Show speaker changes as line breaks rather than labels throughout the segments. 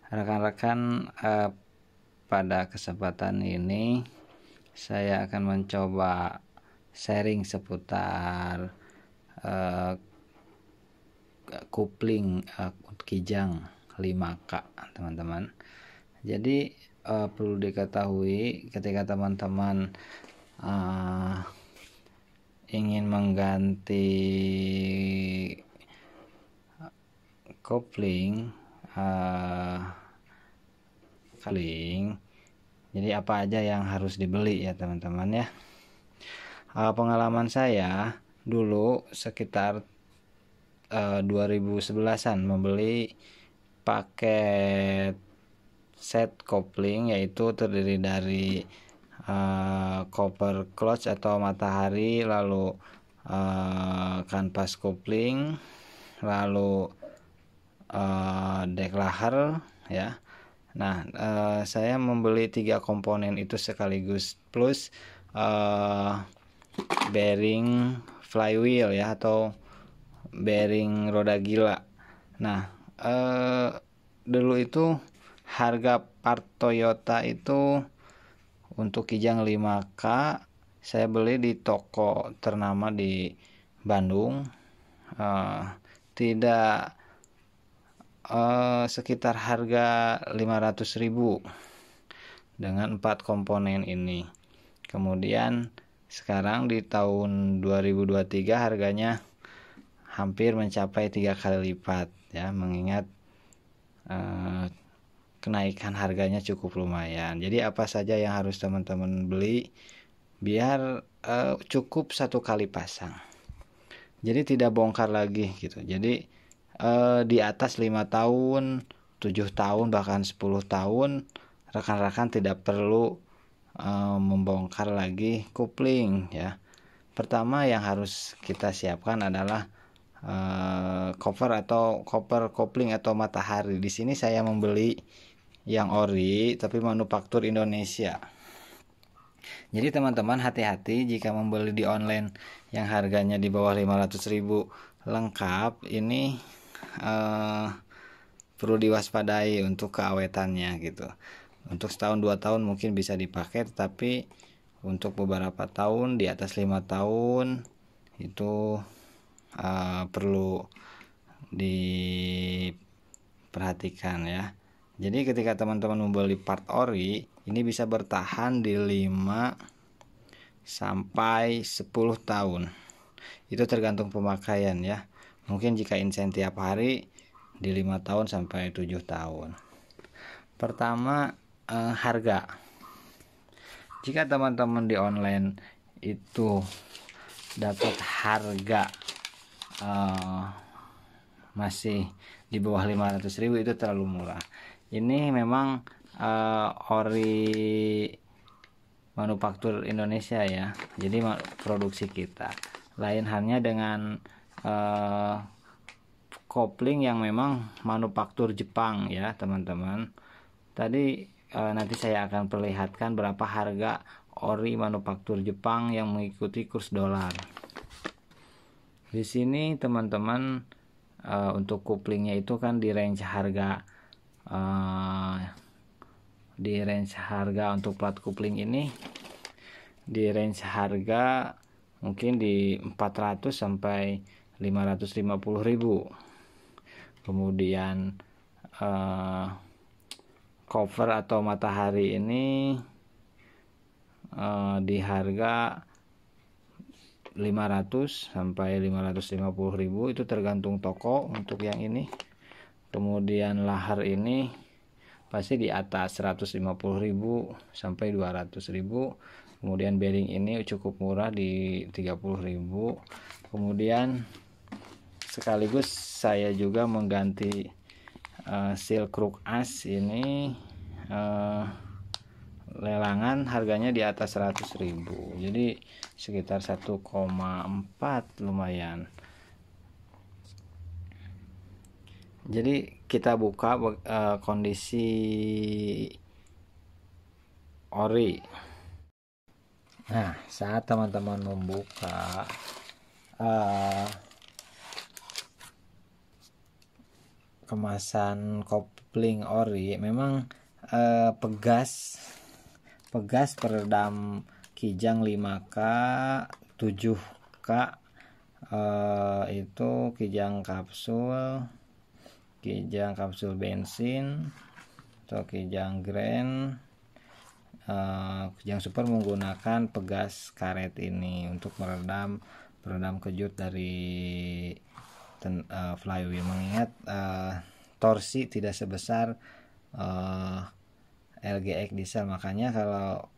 Rekan-rekan, pada kesempatan ini saya akan mencoba sharing seputar kopling Kijang 5K, teman-teman. Jadi perlu diketahui ketika teman-teman ingin mengganti kopling jadi apa aja yang harus dibeli ya teman-teman ya. Pengalaman saya dulu sekitar 2011-an membeli paket set kopling, yaitu terdiri dari copper clutch atau matahari, lalu kanvas kopling, lalu deklaher ya. Nah, saya membeli 3 komponen itu sekaligus, plus bearing flywheel ya, atau bearing roda gila. Nah, dulu itu harga part Toyota itu untuk Kijang 5K saya beli di toko ternama di Bandung, tidak sekitar harga 500.000 dengan 4 komponen ini. Kemudian sekarang di tahun 2023 harganya hampir mencapai 3 kali lipat ya, mengingat kenaikan harganya cukup lumayan. Jadi apa saja yang harus teman-teman beli biar cukup 1 kali pasang, jadi tidak bongkar lagi gitu. Jadi di atas 5 tahun, 7 tahun, bahkan 10 tahun rekan-rekan tidak perlu membongkar lagi kopling ya. Pertama yang harus kita siapkan adalah copper kopling atau matahari. Di sini saya membeli yang ori tapi manufaktur Indonesia. Jadi teman-teman hati-hati jika membeli di online yang harganya di bawah 500.000 lengkap. Ini perlu diwaspadai untuk keawetannya gitu. Untuk setahun 2 tahun mungkin bisa dipakai, tapi untuk beberapa tahun di atas 5 tahun itu perlu diperhatikan ya. Jadi ketika teman-teman membeli part ori, ini bisa bertahan di 5 sampai 10 tahun. Itu tergantung pemakaian ya. Mungkin jika insen tiap hari di 5 tahun sampai 7 tahun. Pertama, harga. Jika teman-teman di online itu dapat harga masih di bawah 500.000, itu terlalu murah. Ini memang ori manufaktur Indonesia ya, jadi produksi kita. Lain halnya dengan kopling yang memang manufaktur Jepang ya teman-teman. Tadi nanti saya akan perlihatkan berapa harga ori manufaktur Jepang yang mengikuti kurs dolar. Di sini teman-teman untuk koplingnya itu kan di range harga untuk plat kopling ini di range harga mungkin di 400 sampai 550.000. Kemudian cover atau matahari ini di harga 500 sampai 550.000, itu tergantung toko untuk yang ini. Kemudian lahar ini pasti di atas 150.000 sampai 200.000. Kemudian bearing ini cukup murah di 30.000. Kemudian sekaligus saya juga mengganti seal kruk as ini, lelangan harganya di atas 100.000, jadi sekitar 1,4, lumayan. Jadi kita buka kondisi ori. Nah, saat teman-teman membuka kemasan kopling ori memang pegas peredam kijang 5K 7K, itu kijang kapsul bensin atau kijang grand, kijang super menggunakan pegas karet ini untuk meredam kejut dari flywheel, mengingat torsi tidak sebesar LGX diesel. Makanya kalau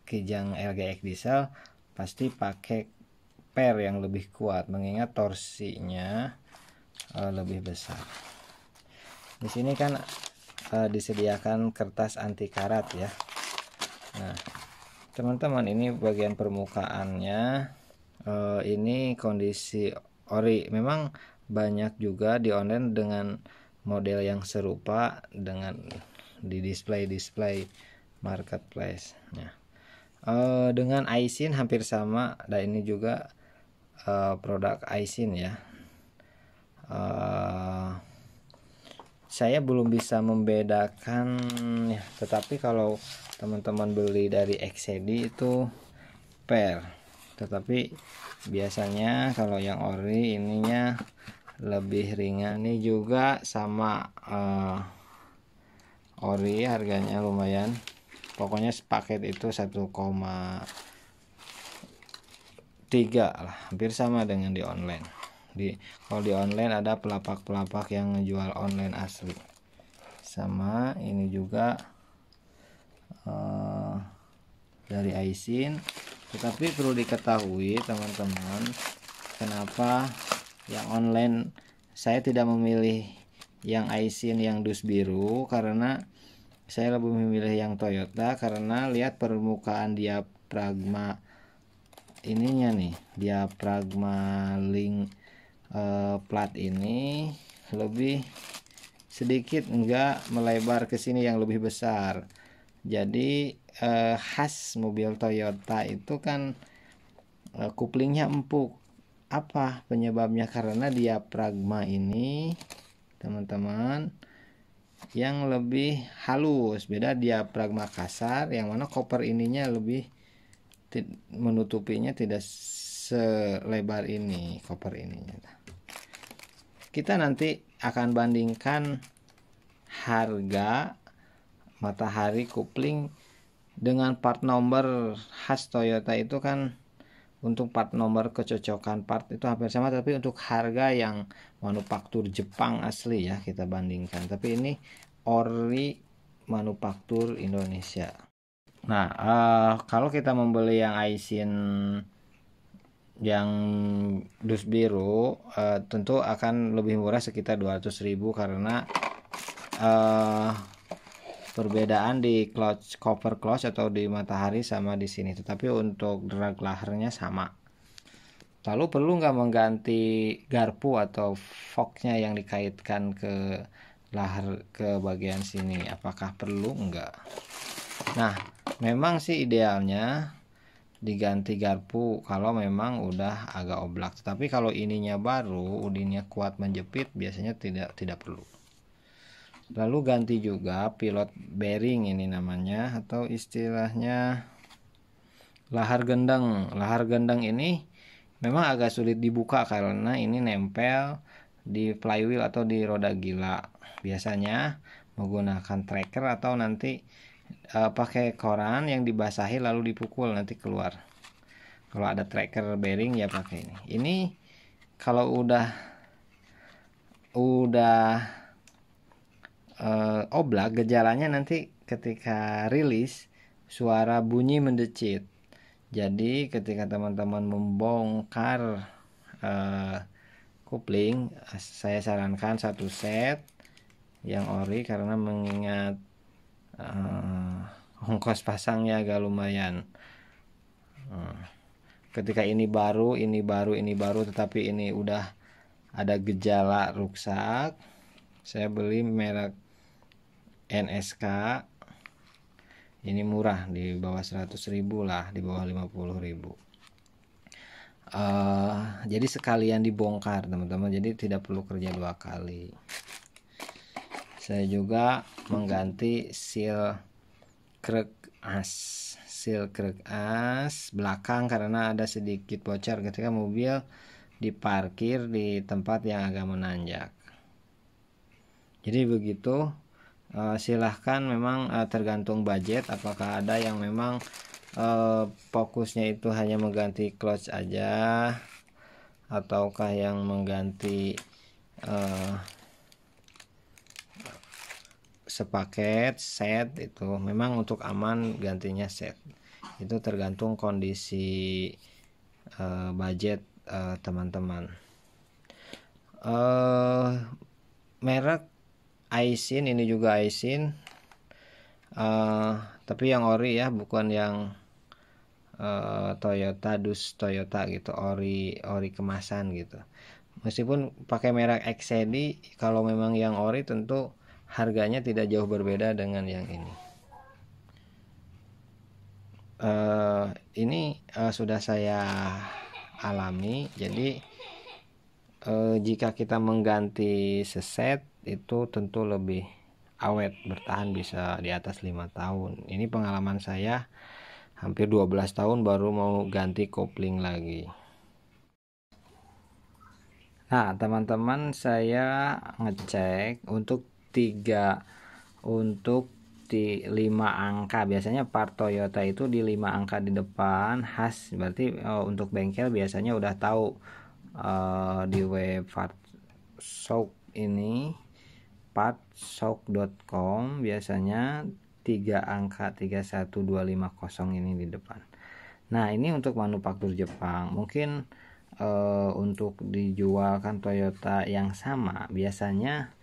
kijang LGX diesel pasti pakai per yang lebih kuat, mengingat torsinya lebih besar. Di sini kan disediakan kertas anti karat ya. Nah teman-teman, ini bagian permukaannya, ini kondisi ori. Memang banyak juga di online dengan model yang serupa dengan di display marketplace. Nah, dengan Aisin hampir sama. Dan ini juga produk Aisin ya. Saya belum bisa membedakan ya, tetapi kalau teman-teman beli dari XCD itu per, tetapi biasanya kalau yang ori ininya lebih ringan. Ini juga sama ori, harganya lumayan, pokoknya sepaket itu 1,3 lah, hampir sama dengan di online. Kalau di online ada pelapak yang ngejual online asli. Sama ini juga dari Aisin. Tetapi perlu diketahui teman-teman, kenapa yang online saya tidak memilih yang Aisin yang dus biru, karena saya lebih memilih yang Toyota, karena lihat permukaan diafragma ininya nih, diafragma link plat ini lebih sedikit, enggak melebar ke sini yang lebih besar. Jadi khas mobil Toyota itu kan kuplingnya empuk. Apa penyebabnya? Karena diafragma ini teman-teman yang lebih halus, beda diafragma kasar yang mana koper ininya lebih menutupinya tidak selebar ini koper ininya. Kita nanti akan bandingkan harga matahari kupling dengan part number khas Toyota. Itu kan untuk part nomor kecocokan part itu hampir sama, tapi untuk harga yang manufaktur Jepang asli ya kita bandingkan. Tapi ini ori manufaktur Indonesia. Nah kalau kita membeli yang Aisin yang dus biru tentu akan lebih murah, sekitar 200.000, karena perbedaan di cover clutch atau di matahari sama di sini, tetapi untuk drag lahernya sama. Lalu perlu nggak mengganti garpu atau forknya yang dikaitkan ke laher ke bagian sini? Apakah perlu? Enggak. Nah memang sih idealnya diganti garpu kalau memang udah agak oblak, tapi kalau ininya baru, ininya kuat menjepit, biasanya tidak perlu. Lalu ganti juga pilot bearing, ini namanya, atau istilahnya lahar gendang. Lahar gendang ini memang agak sulit dibuka karena ini nempel di flywheel atau di roda gila. Biasanya menggunakan tracker atau nanti pakai koran yang dibasahi lalu dipukul, nanti keluar. Kalau ada tracker bearing ya pakai ini. Ini kalau udah oblak, gejalanya nanti ketika rilis suara bunyi mendecit. Jadi ketika teman-teman membongkar kopling, saya sarankan satu set yang ori, karena mengingat ongkos pasangnya agak lumayan. Ketika ini baru, tetapi ini udah ada gejala rusak, saya beli merek NSK. Ini murah, di bawah 100.000 lah, di bawah 50.000. Jadi sekalian dibongkar teman-teman, jadi tidak perlu kerja 2 kali. Saya juga mengganti seal krek as belakang karena ada sedikit bocor ketika mobil diparkir di tempat yang agak menanjak. Jadi begitu. Silahkan, memang tergantung budget, apakah ada yang memang fokusnya itu hanya mengganti clutch aja, ataukah yang mengganti sepaket set. Itu memang untuk aman gantinya set, itu tergantung kondisi budget teman-teman. Merek Aisin, ini juga Aisin, tapi yang ori ya, bukan yang Toyota gitu, ori kemasan gitu. Meskipun pakai merek XCD, kalau memang yang ori tentu harganya tidak jauh berbeda dengan yang ini. Ini sudah saya alami. Jadi jika kita mengganti seset itu tentu lebih awet, bertahan bisa di atas 5 tahun. Ini pengalaman saya, hampir 12 tahun baru mau ganti kopling lagi. Nah teman-teman, saya ngecek untuk 5 angka. Biasanya part Toyota itu di 5 angka di depan khas, berarti untuk bengkel biasanya udah tahu. Di web Partshock ini, partshock.com, biasanya 3 angka 31250 ini di depan. Nah ini untuk manufaktur Jepang. Mungkin untuk dijualkan Toyota yang sama, biasanya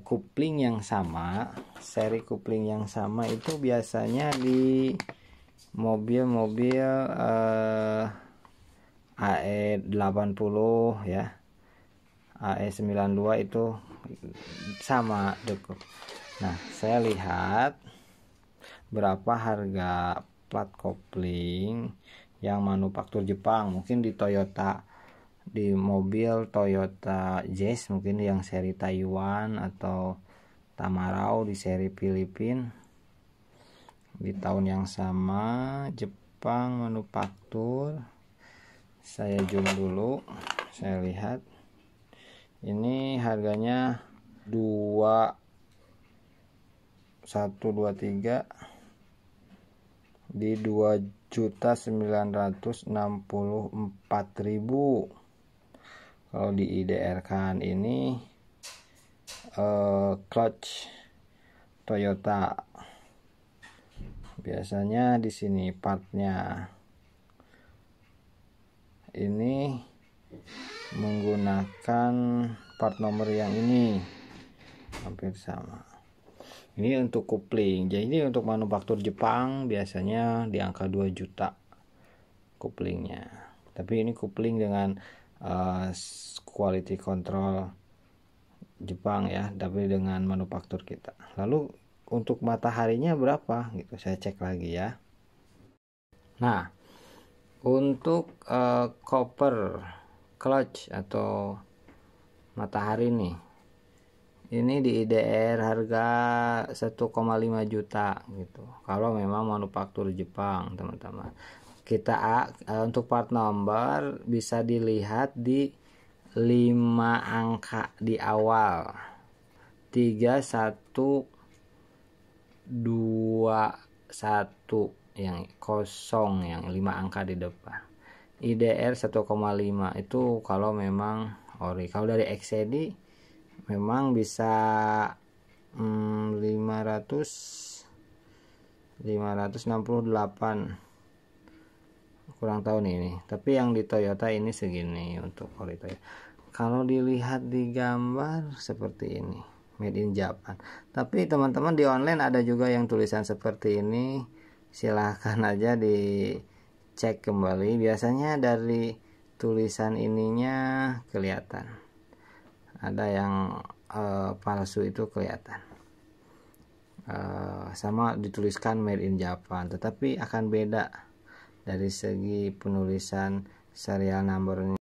kupling yang sama, seri kupling yang sama itu biasanya di mobil-mobil AE80 ya, AE92 itu sama deket. Nah saya lihat berapa harga plat kopling yang manufaktur Jepang. Mungkin di Toyota, di mobil Toyota Jazz mungkin yang seri Taiwan, atau Tamarau di seri Filipina di tahun yang sama, Jepang manufaktur. Saya zoom dulu, saya lihat ini harganya 2123 di 2.964.000. Kalau di IDR kan ini clutch Toyota, biasanya di sini partnya ini menggunakan part nomor yang ini, hampir sama. Ini untuk kopling. Jadi untuk manufaktur Jepang biasanya di angka 2 juta koplingnya. Tapi ini kopling dengan quality control Jepang ya, tapi dengan manufaktur kita. Lalu untuk mataharinya berapa gitu, saya cek lagi ya. Nah untuk copper clutch atau matahari nih, ini di IDR harga 1,5 juta gitu, kalau memang manufaktur Jepang teman-teman. Kita untuk part number bisa dilihat di 5 angka di awal, 3121 yang kosong, yang 5 angka di depan. IDR 1,5 itu kalau memang ori. Kalau dari XCD memang bisa 568, kurang tahu nih ini. Tapi yang di Toyota ini segini untuk ori Toyota. Kalau dilihat di gambar seperti ini, made in Japan. Tapi teman-teman di online ada juga yang tulisan seperti ini, silahkan aja dicek kembali. Biasanya dari tulisan ininya kelihatan, ada yang palsu itu kelihatan. Sama dituliskan made in Japan, tetapi akan beda dari segi penulisan serial numbernya.